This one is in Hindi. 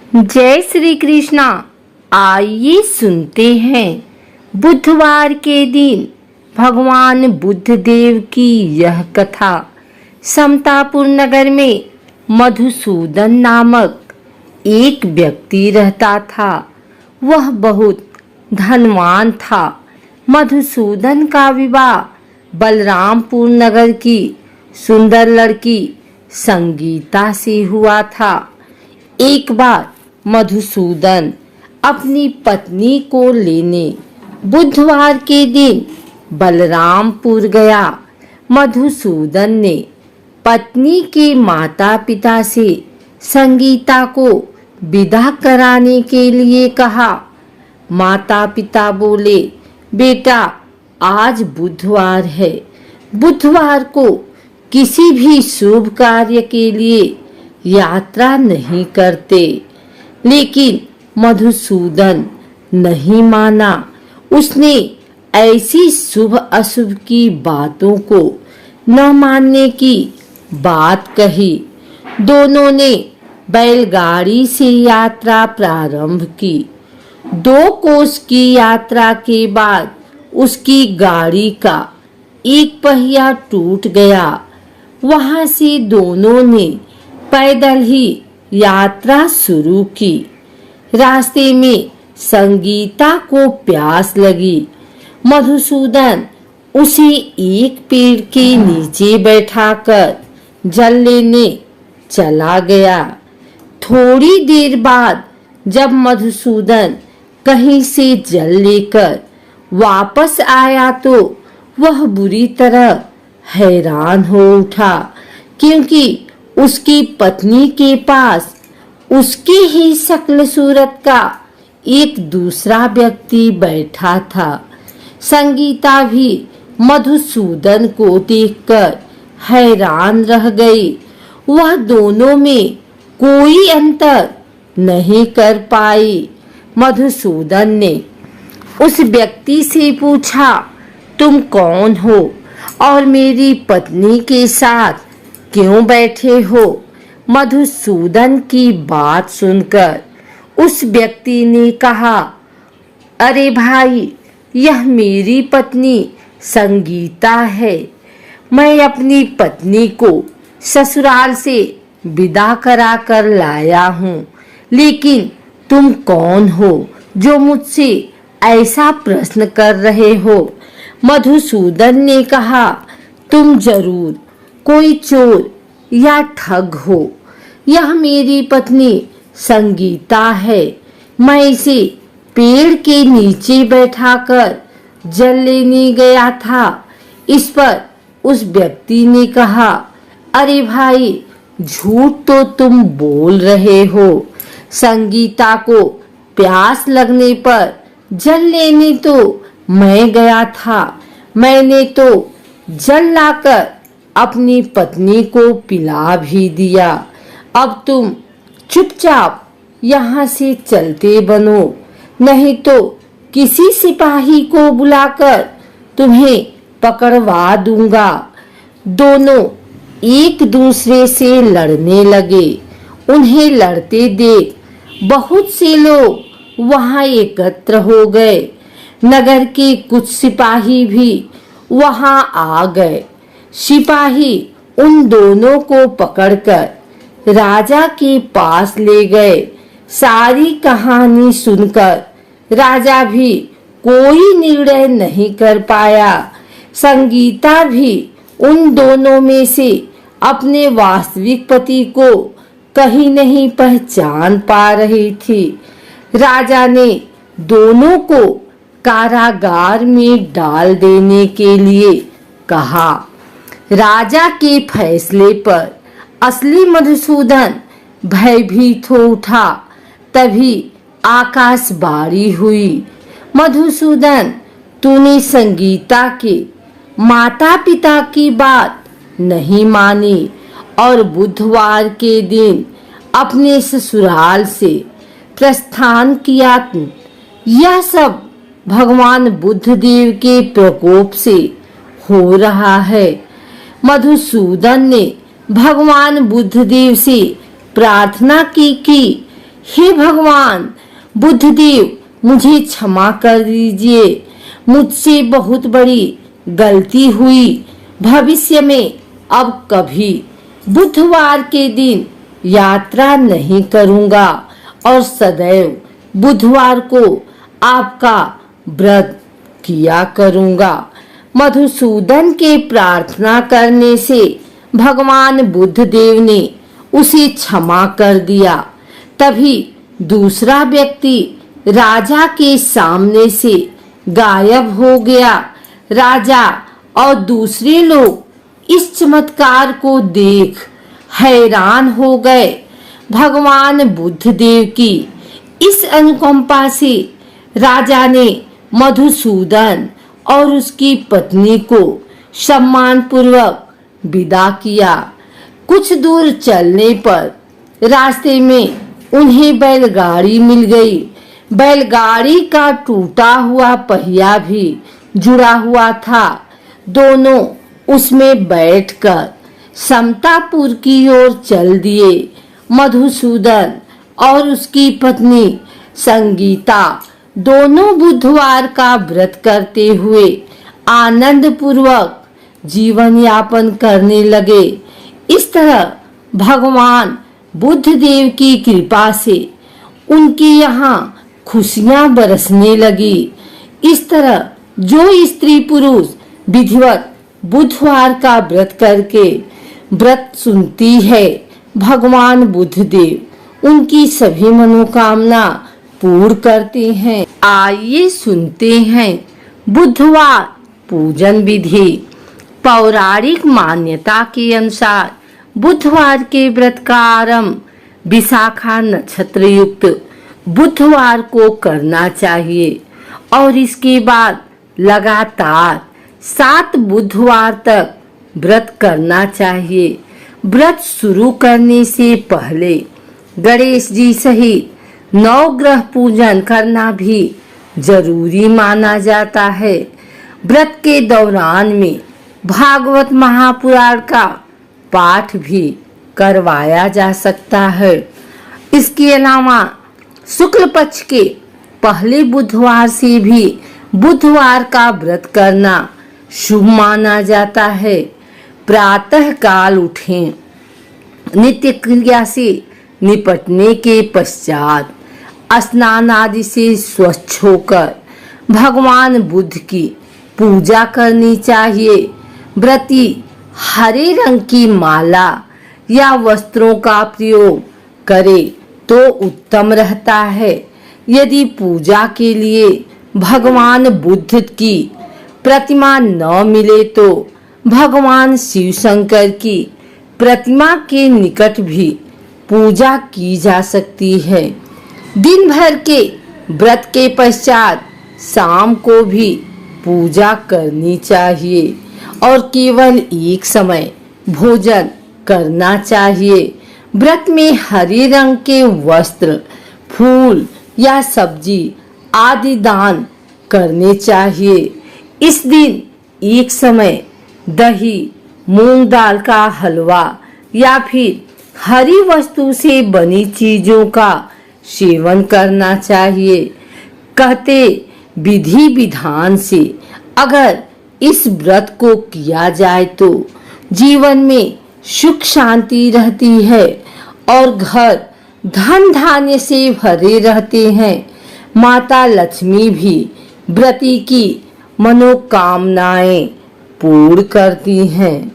जय श्री कृष्णा। आइए सुनते हैं बुधवार के दिन भगवान बुद्ध देव की यह कथा। समतापुर नगर में मधुसूदन नामक एक व्यक्ति रहता था। वह बहुत धनवान था। मधुसूदन का विवाह बलरामपुर नगर की सुंदर लड़की संगीता से हुआ था। एक बार मधुसूदन अपनी पत्नी को लेने बुधवार के दिन बलरामपुर गया। मधुसूदन ने पत्नी के माता पिता से संगीता को विदा कराने के लिए कहा। माता पिता बोले, बेटा आज बुधवार है। बुधवार को किसी भी शुभ कार्य के लिए यात्रा नहीं करते। लेकिन मधुसूदन नहीं माना। उसने ऐसी शुभ अशुभ की बातों को न मानने की बात कही। दोनों ने बैलगाड़ी से यात्रा प्रारंभ की। 2 कोस की यात्रा के बाद उसकी गाड़ी का एक पहिया टूट गया। वहां से दोनों ने पैदल ही यात्रा शुरू की। रास्ते में संगीता को प्यास लगी। मधुसूदन उसे एक पेड़ के नीचे बैठाकर जल लेने चला गया। थोड़ी देर बाद जब मधुसूदन कहीं से जल लेकर वापस आया तो वह बुरी तरह हैरान हो उठा, क्योंकि उसकी पत्नी के पास उसकी ही शक्ल सूरत का एक दूसरा व्यक्ति बैठा था। संगीता भी मधुसूदन को देखकर हैरान रह गई। वह दोनों में कोई अंतर नहीं कर पाई। मधुसूदन ने उस व्यक्ति से पूछा, तुम कौन हो और मेरी पत्नी के साथ क्यों बैठे हो? मधुसूदन की बात सुनकर उस व्यक्ति ने कहा, अरे भाई, यह मेरी पत्नी संगीता है। मैं अपनी पत्नी को ससुराल से विदा करा कर लाया हूँ। लेकिन तुम कौन हो जो मुझसे ऐसा प्रश्न कर रहे हो? मधुसूदन ने कहा, तुम जरूर कोई चोर या ठग हो। यह मेरी पत्नी संगीता है। मैं इसे पेड़ के नीचे बैठाकर जल लेने गया था। इस पर उस व्यक्ति ने कहा, अरे भाई, झूठ तो तुम बोल रहे हो। संगीता को प्यास लगने पर जल लेने तो मैं गया था। मैंने तो जल लाकर अपनी पत्नी को पिला भी दिया। अब तुम चुपचाप यहाँ से चलते बनो, नहीं तो किसी सिपाही को बुलाकर तुम्हें पकड़वा दूंगा। दोनों एक दूसरे से लड़ने लगे। उन्हें लड़ते देख बहुत से लोग वहां एकत्र हो गए। नगर के कुछ सिपाही भी वहां आ गए। सिपाही उन दोनों को पकड़कर राजा के पास ले गए। सारी कहानी सुनकर राजा भी कोई निर्णय नहीं कर पाया। संगीता भी उन दोनों में से अपने वास्तविक पति को कहीं नहीं पहचान पा रही थी। राजा ने दोनों को कारागार में डाल देने के लिए कहा। राजा के फैसले पर असली मधुसूदन भयभीत हो उठा। तभी आकाशवाणी हुई, मधुसूदन, तूने संगीता के माता पिता की बात नहीं मानी और बुधवार के दिन अपने ससुराल से प्रस्थान किया। यह सब भगवान बुद्ध देव के प्रकोप से हो रहा है। मधुसूदन ने भगवान बुद्ध देव से प्रार्थना की कि हे भगवान बुद्धदेव, मुझे क्षमा कर दीजिए, मुझसे बहुत बड़ी गलती हुई। भविष्य में अब कभी बुधवार के दिन यात्रा नहीं करूंगा और सदैव बुधवार को आपका व्रत किया करूंगा। मधुसूदन के प्रार्थना करने से भगवान बुद्धदेव ने उसे क्षमा कर दिया। तभी दूसरा व्यक्ति राजा के सामने से गायब हो गया। राजा और दूसरे लोग इस चमत्कार को देख हैरान हो गए। भगवान बुद्धदेव की इस अनुकंपा से राजा ने मधुसूदन और उसकी पत्नी को सम्मान पूर्वक विदा किया। कुछ दूर चलने पर रास्ते में उन्हें बैलगाड़ी मिल गई। बैलगाड़ी का टूटा हुआ पहिया भी जुड़ा हुआ था। दोनों उसमें बैठकर समतापुर की ओर चल दिए। मधुसूदन और उसकी पत्नी संगीता दोनों बुधवार का व्रत करते हुए आनंद पूर्वक जीवन यापन करने लगे। इस तरह भगवान बुद्धदेव की कृपा से उनकी यहाँ खुशियां बरसने लगी। इस तरह जो स्त्री पुरुष विधिवत बुधवार का व्रत करके व्रत सुनती है, भगवान बुद्धदेव उनकी सभी मनोकामना पूर्ण करते हैं। आइए सुनते हैं बुधवार पूजन विधि। पौराणिक मान्यता के अनुसार बुधवार के व्रत का आरंभ विशाखा नक्षत्र युक्त बुधवार को करना चाहिए और इसके बाद लगातार 7 बुधवार तक व्रत करना चाहिए। व्रत शुरू करने से पहले गणेश जी सहित 9 ग्रह पूजन करना भी जरूरी माना जाता है। व्रत के दौरान में भागवत महापुराण का पाठ भी करवाया जा सकता है। इसके अलावा शुक्ल पक्ष के पहले बुधवार से भी बुधवार का व्रत करना शुभ माना जाता है। प्रातः काल उठें। नित्य क्रिया से निपटने के पश्चात स्नान आदि से स्वच्छ होकर भगवान बुद्ध की पूजा करनी चाहिए। व्रती हरे रंग की माला या वस्त्रों का प्रयोग करे तो उत्तम रहता है। यदि पूजा के लिए भगवान बुद्ध की प्रतिमा न मिले तो भगवान शिव शंकर की प्रतिमा के निकट भी पूजा की जा सकती है। दिन भर के व्रत के पश्चात शाम को भी पूजा करनी चाहिए और केवल एक समय भोजन करना चाहिए। व्रत में हरे रंग के वस्त्र, फूल या सब्जी आदि दान करने चाहिए। इस दिन एक समय दही, मूंग दाल का हलवा या फिर हरी वस्तु से बनी चीजों का सेवन करना चाहिए। कहते विधि विधान से अगर इस व्रत को किया जाए तो जीवन में सुख शांति रहती है और घर धन धान्य से भरे रहते हैं। माता लक्ष्मी भी व्रती की मनोकामनाएं पूर्ण करती हैं।